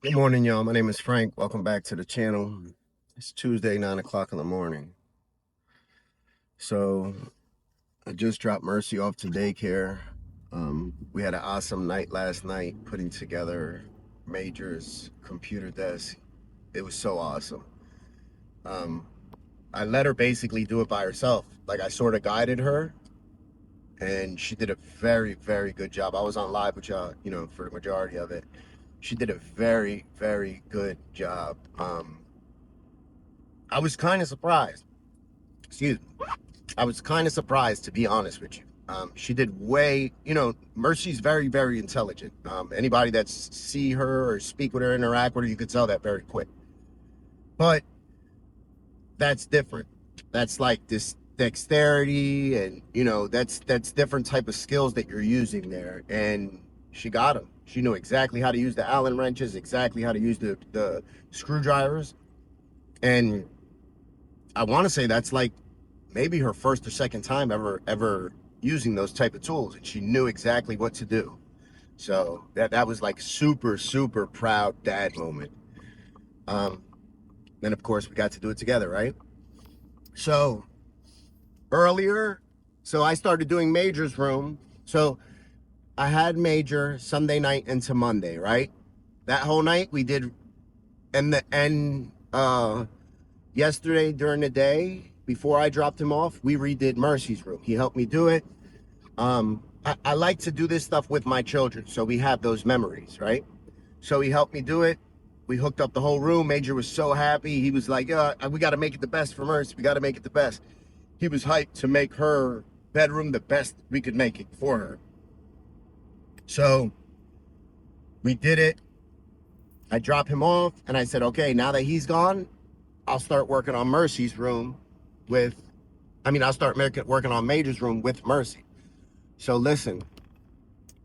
Good morning, y'all. My name is Frank. Welcome back to the channel. It's Tuesday, 9 o'clock in the morning. So I just dropped Mercy off to daycare. We had an awesome night last night putting together Major's computer desk. It was so awesome. Um, I let her basically do it by herself. Like I sort of guided her and she did a very, very good job. I was on live with y'all, for the majority of it. She did a very, very good job. I was kind of surprised. Excuse me. I was kind of surprised, to be honest with you. She did Mercy's very, very intelligent. Anybody that see her or speak with her, interact with her, you could tell that very quick. But that's different. That's like this dexterity and, that's different type of skills that you're using there. And she got them. She knew exactly how to use the Allen wrenches, exactly how to use the screwdrivers. And I want to say that's like maybe her first or second time ever using those type of tools, and she knew exactly what to do. So that was like super, super proud dad moment. Then of course we got to do it together, right? So I started doing Major's room. So I had Major Sunday night into Monday, right? That whole night we did, and yesterday during the day, before I dropped him off, we redid Mercy's room. He helped me do it. I like to do this stuff with my children, so we have those memories, right? So he helped me do it. We hooked up the whole room. Major was so happy. He was like, we got to make it the best for Mercy. We got to make it the best. He was hyped to make her bedroom the best we could make it for her. So we did it. I dropped him off, and I said, okay, now that he's gone, I'll start working on Mercy's room I'll start working on Major's room with Mercy. So listen,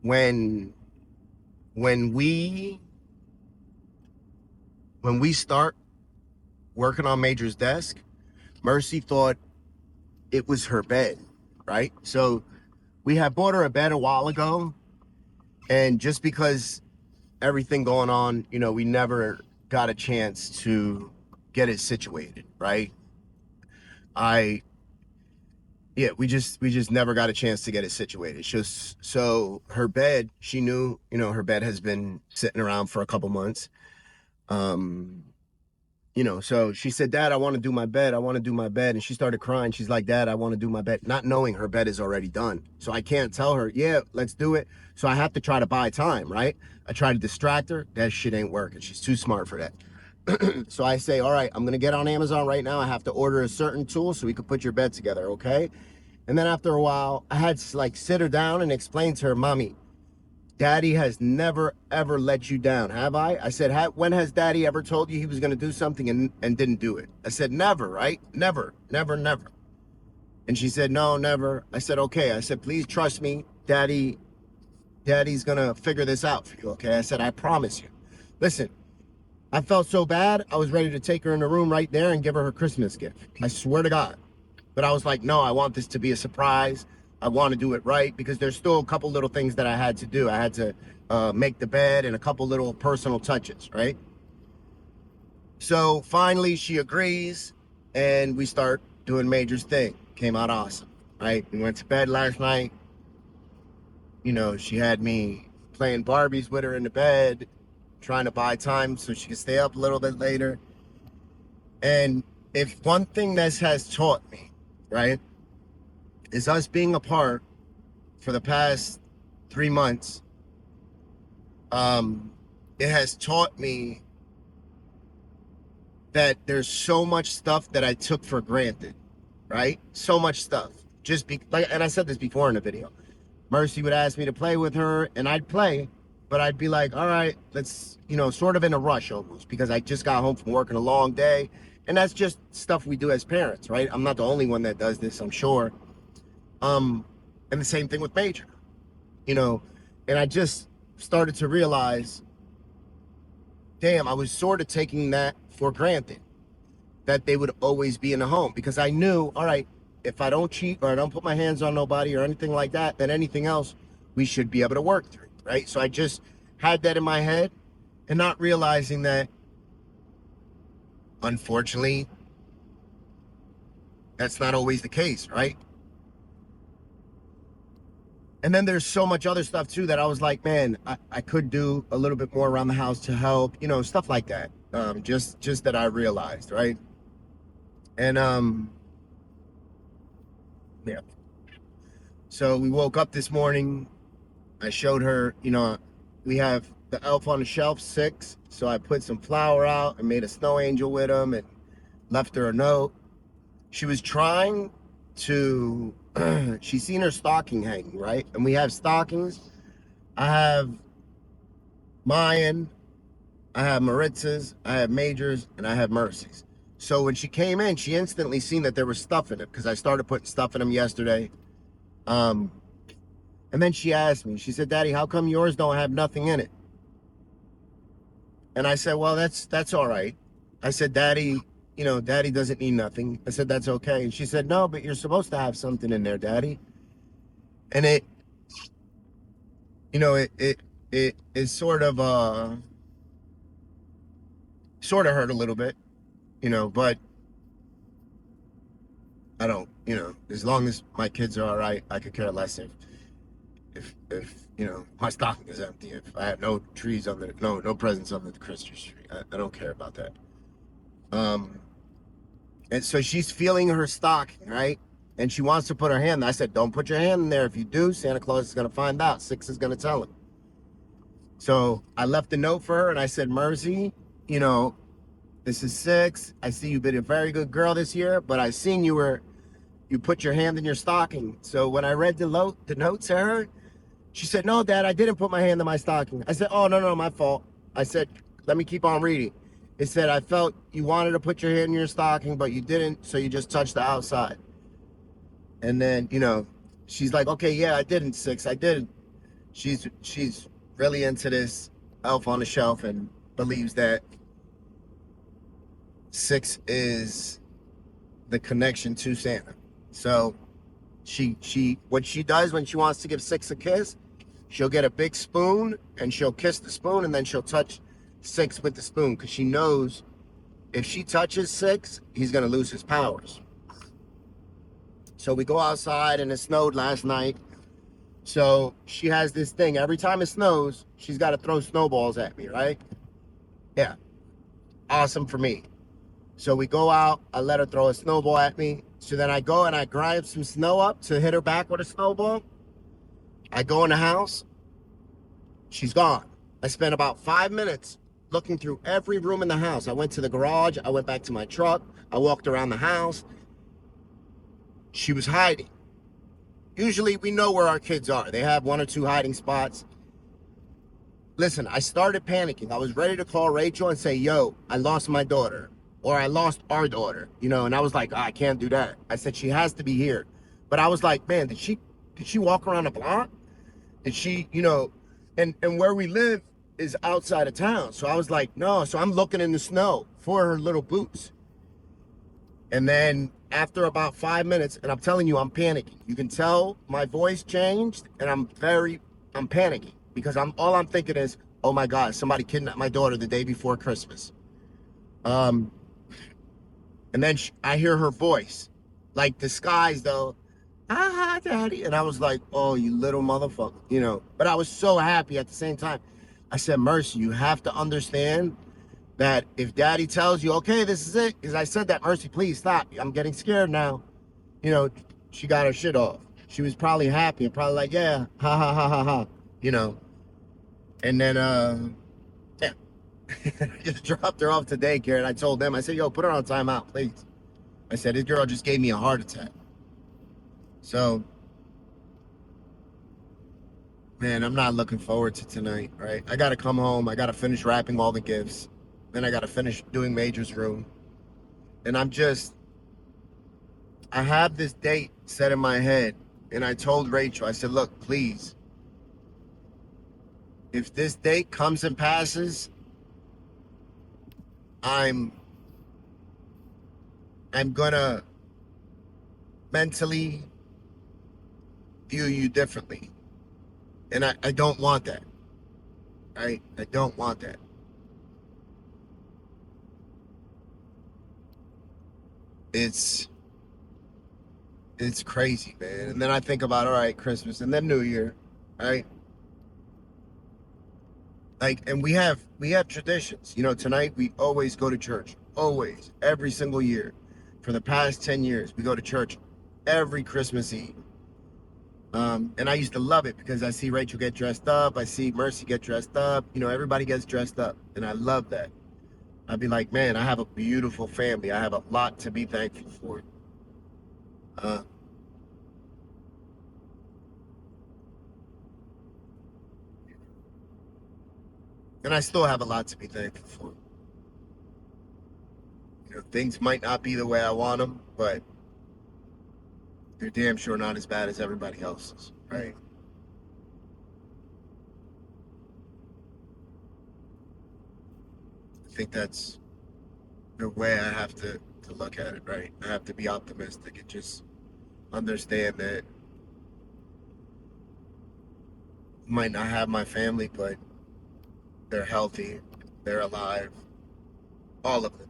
when we start working on Major's desk, Mercy thought it was her bed, right? So we had bought her a bed a while ago, and just because everything going on, we never got a chance to get it situated, right? We just never got a chance to get it situated. So her bed, she knew, her bed has been sitting around for a couple months. So she said, Dad, I want to do my bed. I want to do my bed. And she started crying. She's like, Dad, I want to do my bed, not knowing her bed is already done. So I can't tell her, yeah, let's do it. So I have to try to buy time, right? I try to distract her. That shit ain't working. She's too smart for that. So I say, all right, I'm going to get on Amazon right now. I have to order a certain tool so we could put your bed together, okay? And then after a while, I had to like sit her down and explain to her, Mommy, Daddy has never, ever let you down, have I? I said, when has Daddy ever told you he was going to do something and didn't do it? I said, never, right? Never, never, never. And she said, no, never. I said, okay. I said, please trust me. Daddy's going to figure this out for you, okay? I said, I promise you. Listen, I felt so bad, I was ready to take her in the room right there and give her Christmas gift. I swear to God. But I was like, no, I want this to be a surprise. I want to do it right because there's still a couple little things that I had to do. I had to make the bed and a couple little personal touches, right? So finally she agrees and we start doing Major's thing. Came out awesome, right? We went to bed last night. She had me playing Barbies with her in the bed, trying to buy time so she could stay up a little bit later. And if one thing this has taught me, right, is us being apart for the past 3 months, it has taught me that there's so much stuff that I took for granted, right? So much stuff. And I said this before in the video. Mercy would ask me to play with her, and I'd play, but I'd be like, all right, let's, sort of in a rush almost, because I just got home from working a long day. And that's just stuff we do as parents, right? I'm not the only one that does this, I'm sure. And the same thing with Major, and I just started to realize, damn, I was sort of taking that for granted, that they would always be in the home, because I knew, all right, if I don't cheat or I don't put my hands on nobody or anything like that, then anything else we should be able to work through, right? So I just had that in my head. and not realizing that, unfortunately, that's not always the case, right? And then there's so much other stuff too that I was like, man, I could do a little bit more around the house to help, stuff like that. Just that I realized, right? And yeah. So we woke up this morning. I showed her, we have the Elf on the Shelf 6. So I put some flour out and made a snow angel with him and left her a note. She was trying to, she's seen her stocking hanging, right? And we have stockings. I have Mayan, I have Maritza's, I have Major's, and I have Mercy's. So when she came in, she instantly seen that there was stuff in it because I started putting stuff in them yesterday. And then she asked me, she said, Daddy, how come yours don't have nothing in it? And I said, well, that's all right. I said, Daddy doesn't need nothing. I said, that's okay. And she said, no, but you're supposed to have something in there, Daddy. And it is sort of hurt a little bit, but I don't, as long as my kids are all right, I could care less if my stocking is empty, if I have no trees no presents under the Christmas tree. I don't care about that. And so she's feeling her stocking, right? And she wants to put her hand. I said, don't put your hand in there. If you do, Santa Claus is going to find out. 6 is going to tell him. So I left a note for her and I said, Mercy, this is 6. I see you've been a very good girl this year, but I seen you put your hand in your stocking. So when I read the note to her, she said, no, Dad, I didn't put my hand in my stocking. I said, oh, no, my fault. I said, let me keep on reading. It said, I felt you wanted to put your hand in your stocking, but you didn't, so you just touched the outside. And then, she's like, okay, yeah, I didn't, 6. I didn't. She's really into this Elf on the Shelf and believes that 6 is the connection to Santa. So what she does when she wants to give 6 a kiss, she'll get a big spoon and she'll kiss the spoon and then she'll touch 6 with the spoon because she knows if she touches 6, he's going to lose his powers. So we go outside and it snowed last night. So she has this thing. Every time it snows, she's got to throw snowballs at me, right? Yeah. Awesome for me. So we go out. I let her throw a snowball at me. So then I go and I grind some snow up to hit her back with a snowball. I go in the house. She's gone. I spent about 5 minutes looking through every room in the house. I went to the garage. I went back to my truck. I walked around the house. She was hiding. Usually we know where our kids are. They have 1 or 2 hiding spots. Listen, I started panicking. I was ready to call Rachel and say, yo, I lost my daughter. Or I lost our daughter, and I was like, I can't do that. I said, she has to be here. But I was like, man, did she walk around the block? Did she, and where we live is outside of town. So I was like, no. So I'm looking in the snow for her little boots. And then after about 5 minutes, and I'm telling you, I'm panicking. You can tell my voice changed and I'm panicking because all I'm thinking is, oh my God, somebody kidnapped my daughter the day before Christmas. And then I hear her voice, like disguised though. Ah, Daddy. And I was like, oh, you little motherfucker, But I was so happy at the same time. I said, Mercy, you have to understand that if Daddy tells you, okay, this is it. Because I said that, Mercy, please stop. I'm getting scared now. She got her shit off. She was probably happy and probably like, yeah, ha, ha, ha, ha, ha, And then, yeah. I just dropped her off to daycare and I told them, I said, yo, put her on timeout, please. I said, this girl just gave me a heart attack. So, man, I'm not looking forward to tonight, right? I got to come home. I got to finish wrapping all the gifts. Then I got to finish doing Major's room. And I have this date set in my head. And I told Rachel, I said, look, please, if this date comes and passes, I'm gonna mentally view you differently. And I don't want that. Right? I don't want that. it's crazy, man. And then I think about, all right, Christmas and then New Year, right? Like, and we have traditions. You know, tonight we always go to church, always, every single year. For the past 10 years, we go to church every Christmas Eve. And I used to love it because I see Rachel get dressed up, I see Mercy get dressed up. You know, everybody gets dressed up, and I love that. I'd be like, man, I have a beautiful family. I have a lot to be thankful for. Uh, and I still have a lot to be thankful for. You know, things might not be the way I want them, but they're damn sure not as bad as everybody else's, right? I think that's the way I have to look at it, right? I have to be optimistic and just understand that I might not have my family, but they're healthy, they're alive, all of them.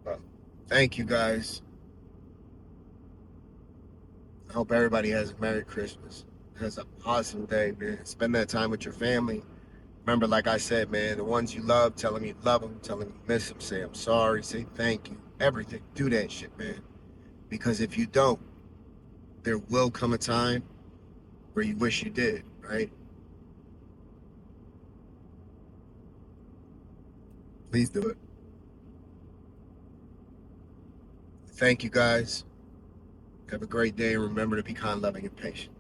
Well, thank you guys. I hope everybody has a Merry Christmas. Has an awesome day, man. Spend that time with your family. Remember, like I said, man, the ones you love, tell them you love them, tell them you miss them, say I'm sorry, say thank you, everything. Do that shit, man. Because if you don't, there will come a time where you wish you did, right? Please do it. Thank you guys. Have a great day and remember to be kind, loving, and patient.